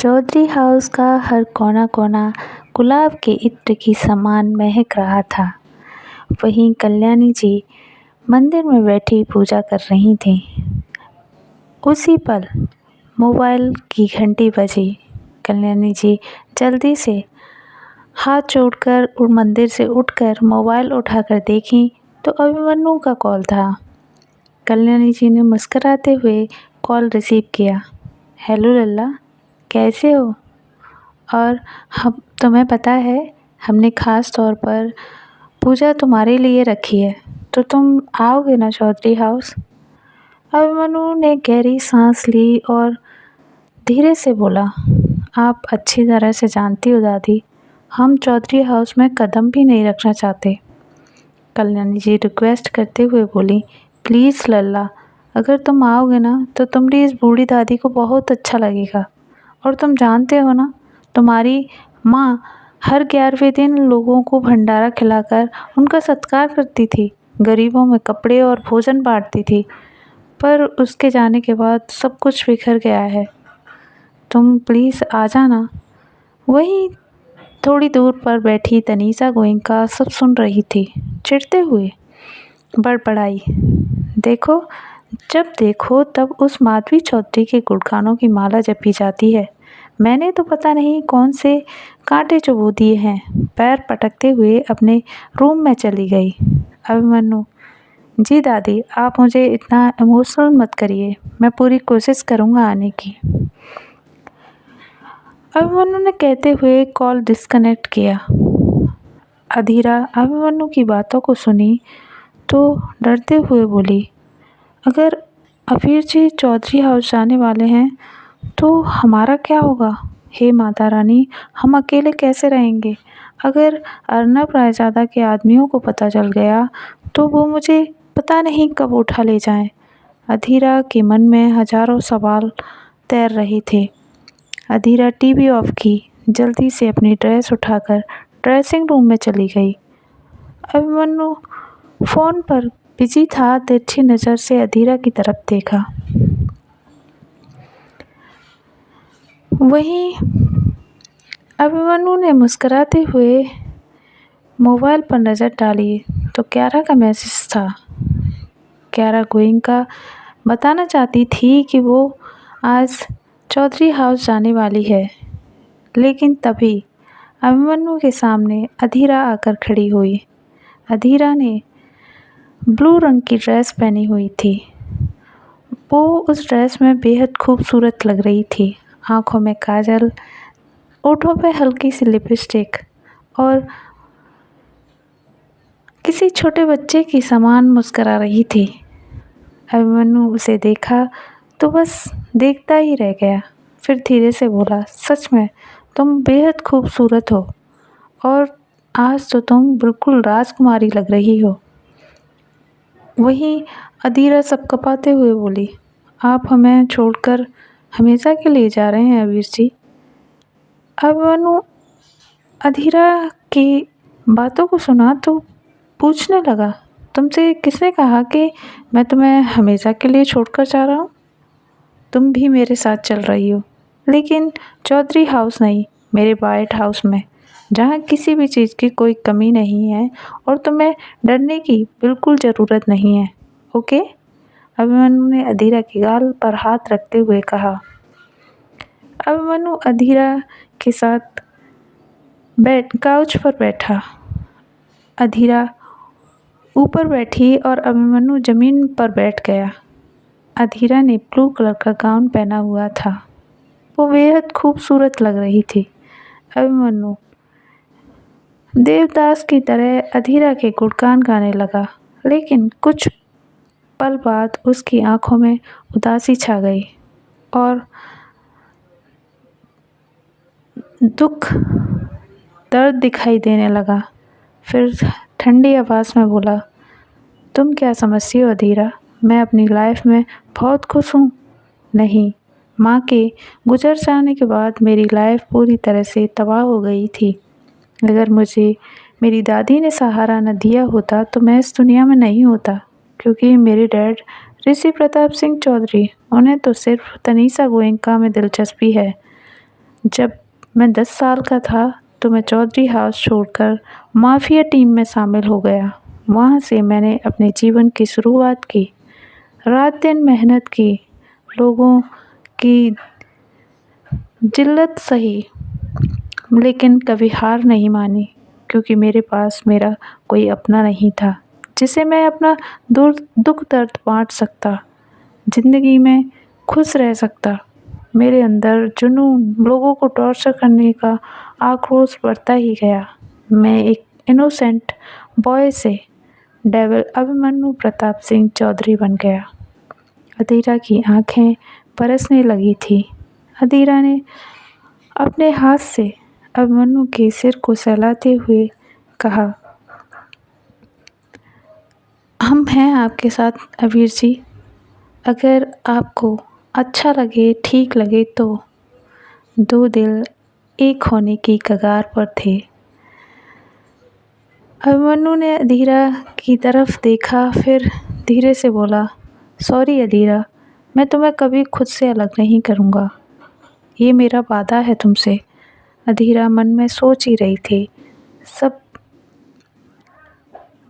Chaudhary house का हर कोना कोना गुलाब के इत्र की समान महक रहा था। वहीं कल्याणी जी मंदिर में बैठी पूजा कर रही थीं। उसी पल मोबाइल की घंटी बजी। कल्याणी जी जल्दी से हाथ जोड़कर मंदिर से उठकर मोबाइल उठाकर देखी तो अभिमन्यु का कॉल था। कल्याणी जी ने मुस्कुराते हुए कॉल रिसीव किया। हेलो लल्ला, कैसे हो? और हम तुम्हें पता है हमने ख़ास तौर पर पूजा तुम्हारे लिए रखी है, तो तुम आओगे ना चौधरी हाउस? अभिमन्यु ने गहरी सांस ली और धीरे से बोला, आप अच्छी तरह से जानती हो दादी, हम चौधरी हाउस में कदम भी नहीं रखना चाहते। कल्याणी जी रिक्वेस्ट करते हुए बोली, प्लीज़ लल्ला, अगर तुम आओगे ना तो तुम्हारी इस बूढ़ी दादी को बहुत अच्छा लगेगा। और तुम जानते हो ना, तुम्हारी माँ हर 11वें दिन लोगों को भंडारा खिलाकर उनका सत्कार करती थी, गरीबों में कपड़े और भोजन बांटती थी। पर उसके जाने के बाद सब कुछ बिखर गया है। तुम प्लीज़ आ जाना। वहीं थोड़ी दूर पर बैठी तनीषा गोयनका सब सुन रही थी। चिढ़ते हुए बड़बड़ाई, देखो, जब देखो तब उस माधवी चौधरी के गुणगानों की माला जपी जाती है। मैंने तो पता नहीं कौन से कांटे चुभो दिए हैं। पैर पटकते हुए अपने रूम में चली गई। अभिमन्यु, जी दादी, आप मुझे इतना इमोशनल मत करिए, मैं पूरी कोशिश करूँगा आने की। अभिमन्यु ने कहते हुए कॉल डिस्कनेक्ट किया। अधीरा अभिमन्यु की बातों को सुनी तो डरते हुए बोली, अगर अबीर जी चौधरी हाउस जाने वाले हैं तो हमारा क्या होगा? हे माता रानी, हम अकेले कैसे रहेंगे? अगर अर्नब रायजादा के आदमियों को पता चल गया तो वो मुझे पता नहीं कब उठा ले जाएं। अधीरा के मन में हजारों सवाल तैर रहे थे। अधीरा टीवी ऑफ की, जल्दी से अपनी ड्रेस उठाकर ड्रेसिंग रूम में चली गई। अभिमन्यु फ़ोन पर बिजी था। तिरछी नज़र से अधीरा की तरफ देखा। वहीं अभिमन्यु ने मुस्कुराते हुए मोबाइल पर नज़र डाली तो क्यारा का मैसेज था। क्यारा गोयनका बताना चाहती थी कि वो आज चौधरी हाउस जाने वाली है, लेकिन तभी अभिमन्यु के सामने अधीरा आकर खड़ी हुई। अधीरा ने ब्लू रंग की ड्रेस पहनी हुई थी। वो उस ड्रेस में बेहद खूबसूरत लग रही थी। आँखों में काजल, होठों पे हल्की सी लिपस्टिक और किसी छोटे बच्चे की समान मुस्कुरा रही थी। अभिमन्यु उसे देखा तो बस देखता ही रह गया। फिर धीरे से बोला, सच में तुम बेहद खूबसूरत हो और आज तो तुम बिल्कुल राजकुमारी लग रही हो। वहीं अधीरा सब कपाते हुए बोली, आप हमें छोड़कर हमेशा के लिए जा रहे हैं अबीर जी? अभिमन्यु अधीरा की बातों को सुना तो पूछने लगा, तुमसे किसने कहा कि मैं तुम्हें हमेशा के लिए छोड़कर जा रहा हूँ? तुम भी मेरे साथ चल रही हो, लेकिन चौधरी हाउस नहीं, मेरे व्हाइट हाउस में, जहाँ किसी भी चीज़ की कोई कमी नहीं है और तुम्हें डरने की बिल्कुल ज़रूरत नहीं है, ओके? अभिमन्यु ने अधीरा के गाल पर हाथ रखते हुए कहा। अभिमन्यु अधीरा के साथ काउच पर बैठा। अधीरा ऊपर बैठी और अभिमन्यु ज़मीन पर बैठ गया। अधीरा ने ब्लू कलर का गाउन पहना हुआ था। वो बेहद खूबसूरत लग रही थी। अभिमन्यु देवदास की तरह अधीरा के गुणगान गाने लगा, लेकिन कुछ पल बाद उसकी आंखों में उदासी छा गई और दुख, दर्द दिखाई देने लगा। फिर ठंडी आवाज़ में बोला, तुम क्या समझती हो अधीरा, मैं अपनी लाइफ में बहुत खुश हूँ? नहीं, माँ के गुजर जाने के बाद मेरी लाइफ पूरी तरह से तबाह हो गई थी। अगर मुझे मेरी दादी ने सहारा न दिया होता तो मैं इस दुनिया में नहीं होता, क्योंकि मेरे डैड ऋषि प्रताप सिंह चौधरी, उन्हें तो सिर्फ तनीषा गोयनका में दिलचस्पी है। जब मैं 10 साल का था तो मैं चौधरी हाउस छोड़कर माफिया टीम में शामिल हो गया। वहाँ से मैंने अपने जीवन की शुरुआत की। रात दिन मेहनत की, लोगों की जिल्लत सही, लेकिन कभी हार नहीं मानी, क्योंकि मेरे पास मेरा कोई अपना नहीं था जिसे मैं अपना दुख दर्द बांट सकता, ज़िंदगी में खुश रह सकता। मेरे अंदर जुनून, लोगों को टॉर्चर करने का आक्रोश बढ़ता ही गया। मैं एक इनोसेंट बॉय से डेविल अभिमन्यु प्रताप सिंह चौधरी बन गया। अधीरा की आंखें बरसने लगी थी। अधीरा ने अपने हाथ से अभिमन्यु के सिर को सहलाते हुए कहा, हम हैं आपके साथ अबीर जी। अगर आपको अच्छा लगे, ठीक लगे तो। 2 दिल एक होने की कगार पर थे। अभिमन्यु ने अधीरा की तरफ देखा, फिर धीरे से बोला, सॉरी अधीरा, मैं तुम्हें कभी खुद से अलग नहीं करूँगा। ये मेरा वादा है तुमसे। अधीरा मन में सोच ही रही थी, सब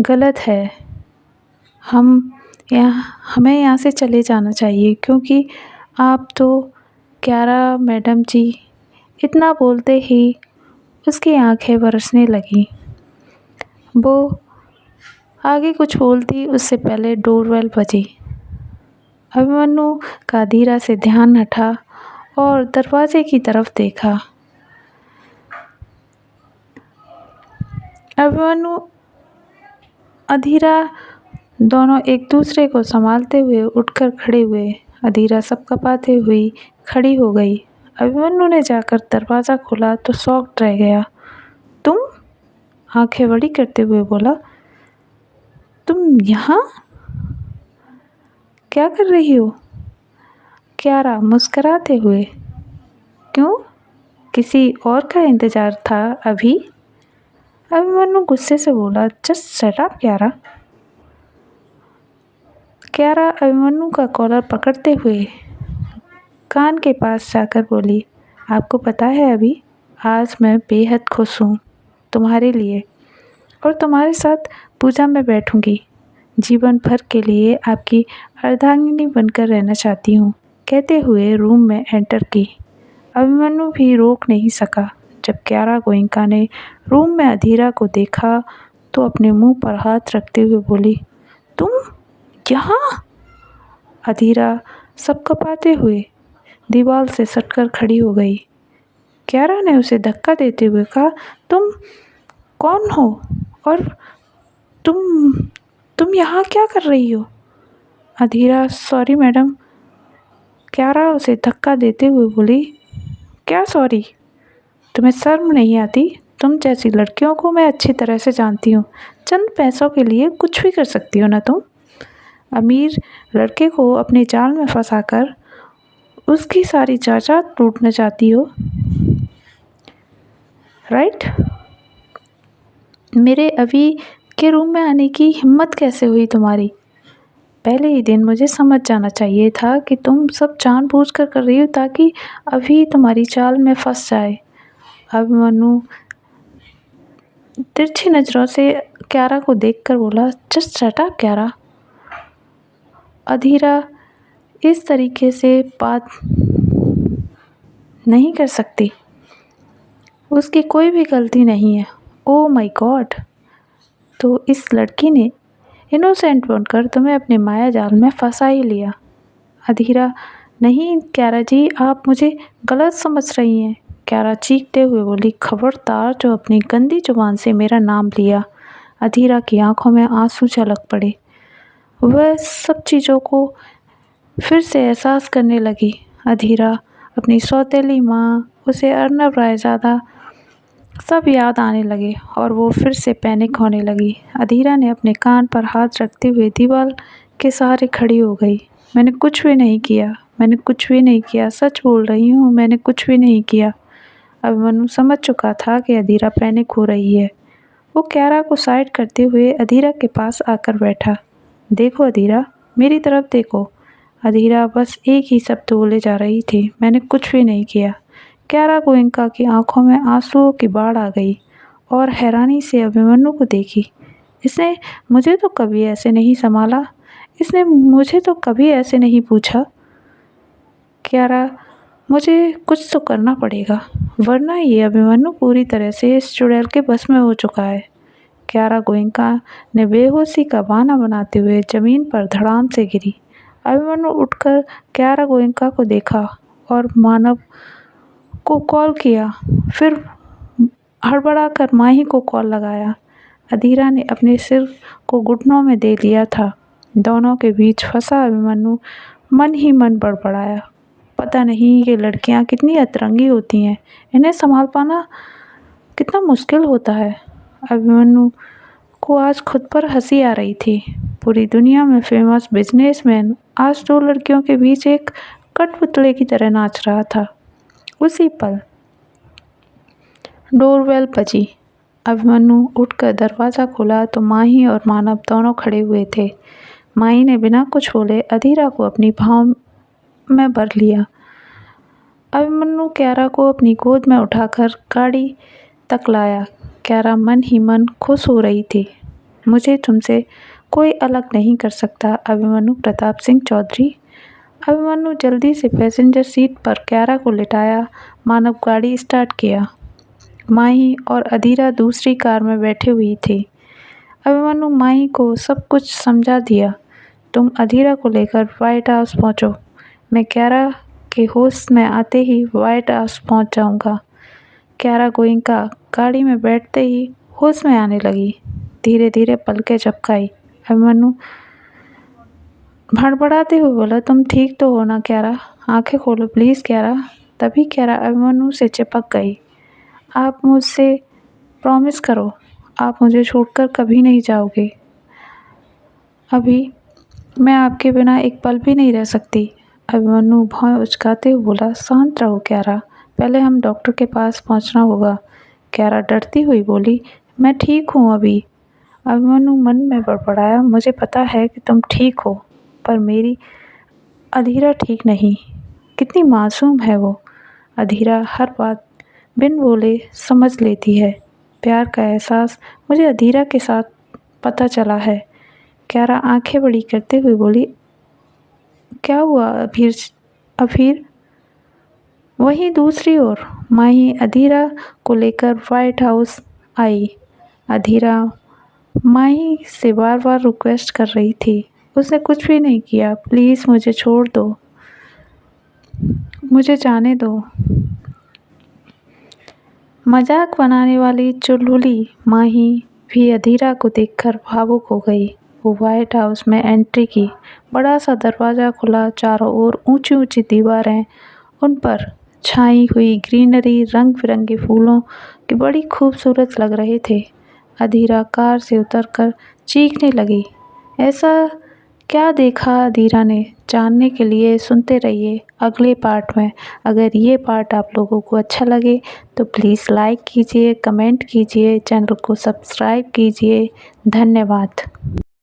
गलत है। हमें यहाँ से चले जाना चाहिए, क्योंकि आप तो क्यारा मैडम जी। इतना बोलते ही उसकी आंखें बरसने लगीं। वो आगे कुछ बोलती उससे पहले डोरबेल बजी। अभिमन्यु का अधीरा से ध्यान हटा और दरवाजे की तरफ देखा। अभिमन्यु अधीरा दोनों एक दूसरे को संभालते हुए उठकर खड़े हुए। अधीरा सब कपाते हुई खड़ी हो गई। अभिमन्यु ने जाकर दरवाज़ा खोला तो शॉक्ड रह गया। तुम? आंखें बड़ी करते हुए बोला, तुम यहाँ क्या कर रही हो? क्यारा मुस्कुराते हुए, क्यों, किसी और का इंतज़ार था अभी? अभिमन्यु गुस्से से बोला, जस्ट शट अप क्यारा। क्यारा अभिमन्यु का कॉलर पकड़ते हुए कान के पास जाकर बोली, आपको पता है अभी, आज मैं बेहद खुश हूँ तुम्हारे लिए, और तुम्हारे साथ पूजा में बैठूंगी। जीवन भर के लिए आपकी अर्धांगिनी बनकर रहना चाहती हूँ, कहते हुए रूम में एंटर की। अभिमन्यु भी रोक नहीं सका। जब क्यारा गोइंका ने रूम में अधीरा को देखा तो अपने मुंह पर हाथ रखते हुए बोली, तुम यहाँ? अधीरा सब कपाते हुए दीवार से सटकर खड़ी हो गई। क्यारा ने उसे धक्का देते हुए कहा, तुम कौन हो और तुम यहाँ क्या कर रही हो? अधीरा, सॉरी मैडम। क्यारा उसे धक्का देते हुए बोली, क्या सॉरी? तुम्हें शर्म नहीं आती? तुम जैसी लड़कियों को मैं अच्छी तरह से जानती हूँ। चंद पैसों के लिए कुछ भी कर सकती हो ना तुम? अमीर लड़के को अपने जाल में फंसाकर उसकी सारी जायदाद लूटना चाहती हो, राइट? मेरे अभी के रूम में आने की हिम्मत कैसे हुई तुम्हारी? पहले ही दिन मुझे समझ जाना चाहिए था कि तुम सब जानबूझकर कर रही हो ताकि अभी तुम्हारी चाल में फंस जाए। अभिमन्यु तिरछी नज़रों से क्यारा को देखकर बोला, जस्ट शट अप क्यारा। अधीरा इस तरीके से बात नहीं कर सकती, उसकी कोई भी गलती नहीं है। ओह माय गॉड, तो इस लड़की ने इनोसेंट बनकर तुम्हें अपने माया जाल में फंसा ही लिया। अधीरा, नहीं क्यारा जी, आप मुझे गलत समझ रही हैं। क्यारा चीखते हुए बोली, खबरदार जो अपनी गंदी जुबान से मेरा नाम लिया। अधीरा की आंखों में आंसू झलक पड़े। वह सब चीज़ों को फिर से एहसास करने लगी। अधीरा, अपनी सौतेली माँ, उसे अर्नब रायज़ादा सब याद आने लगे और वो फिर से पैनिक होने लगी। अधीरा ने अपने कान पर हाथ रखते हुए दीवार के सहारे खड़ी हो गई। मैंने कुछ भी नहीं किया, मैंने कुछ भी नहीं किया, सच बोल रही हूँ, मैंने कुछ भी नहीं किया। अभिमन्यु समझ चुका था कि अधीरा पैनिक हो रही है। वो क्यारा को साइड करते हुए अधीरा के पास आकर बैठा। देखो अधीरा, मेरी तरफ देखो। अधीरा बस एक ही शब्द बोले जा रही थी, मैंने कुछ भी नहीं किया। क्यारा गोयनका की आंखों में आंसुओं की बाढ़ आ गई और हैरानी से अभिमन्यु को देखी। इसने मुझे तो कभी ऐसे नहीं संभाला, इसने मुझे तो कभी ऐसे नहीं पूछा। क्यारा, मुझे कुछ तो करना पड़ेगा, वरना ये अभिमन्यु पूरी तरह से इस चुड़ैल के बस में हो चुका है। क्यारा गोयनका ने बेहोशी का बहाना बनाते हुए जमीन पर धड़ाम से गिरी। अभिमन्यु उठकर क्यारा गोयनका को देखा और मानव को कॉल किया, फिर हड़बड़ाकर माही को कॉल लगाया। अधीरा ने अपने सिर को घुटनों में दे लिया था। दोनों के बीच फंसा अभिमन्यु मन ही मन बड़बड़ाया, पता नहीं ये लड़कियां कितनी अतरंगी होती हैं, इन्हें संभाल पाना कितना मुश्किल होता है। अभिमन्यु को आज खुद पर हंसी आ रही थी। पूरी दुनिया में फेमस बिजनेसमैन आज दो लड़कियों के बीच एक कठपुतले की तरह नाच रहा था। उसी पल डोरबेल बजी। अभिमन्यु उठकर दरवाज़ा खोला तो माही और मानव दोनों खड़े हुए थे। माही ने बिना कुछ बोले अधीरा को अपनी भाव में भर लिया। अभिमन्यु क्यारा को अपनी गोद में उठाकर गाड़ी तक लाया। क्यारा मन ही मन खुश हो रही थी। मुझे तुमसे कोई अलग नहीं कर सकता अभिमन्यु प्रताप सिंह चौधरी। अभिमन्यु जल्दी से पैसेंजर सीट पर क्यारा को लिटाया। मानव गाड़ी स्टार्ट किया। माही और अधीरा दूसरी कार में बैठे हुई थी। अभिमन्यु माही को सब कुछ समझा दिया। तुम अधीरा को लेकर व्हाइट हाउस पहुंचो, मैं क्यारा के होश में आते ही व्हाइट हाउस पहुंच जाऊंगा। क्यारा गोयनका गाड़ी में बैठते ही होश में आने लगी। धीरे धीरे पलकें झपकाई। अभिमन्यु भड़बड़ाते हुए बोला, तुम ठीक तो हो ना क्यारा? आंखें खोलो प्लीज़ क्यारा। तभी क्यारा अभिमन्यु से चिपक गई। आप मुझसे प्रॉमिस करो, आप मुझे छोड़कर कभी नहीं जाओगे। अभी मैं आपके बिना एक पल भी नहीं रह सकती। अभिमन्यु भौं उचकाते हुए बोला, शांत रहो क्यारा, पहले हम डॉक्टर के पास पहुंचना होगा। क्यारा डरती हुई बोली, मैं ठीक हूँ अभी। अभिमन्यु मन में बड़बड़ाया, मुझे पता है कि तुम ठीक हो, पर मेरी अधीरा ठीक नहीं। कितनी मासूम है वो। अधीरा हर बात बिन बोले समझ लेती है। प्यार का एहसास मुझे अधीरा के साथ पता चला है। क्यारा आंखें बड़ी करते हुए बोली, क्या हुआ अभीर? वहीं दूसरी ओर माही अधीरा को लेकर व्हाइट हाउस आई। अधीरा माही से बार बार रिक्वेस्ट कर रही थी, उसने कुछ भी नहीं किया। प्लीज़ मुझे छोड़ दो, मुझे जाने दो। मजाक बनाने वाली चुलबुली माही भी अधीरा को देखकर भावुक हो गई। वो व्हाइट हाउस में एंट्री की। बड़ा सा दरवाज़ा खुला, चारों ओर ऊंची ऊंची दीवारें, उन पर छाई हुई ग्रीनरी रंग बिरंगे फूलों के बड़ी खूबसूरत लग रहे थे। अधीरा कार से उतरकर चीखने लगी। ऐसा क्या देखा अधीरा ने? जानने के लिए सुनते रहिए अगले पार्ट में। अगर ये पार्ट आप लोगों को अच्छा लगे तो प्लीज़ लाइक कीजिए, कमेंट कीजिए, चैनल को सब्सक्राइब कीजिए। धन्यवाद।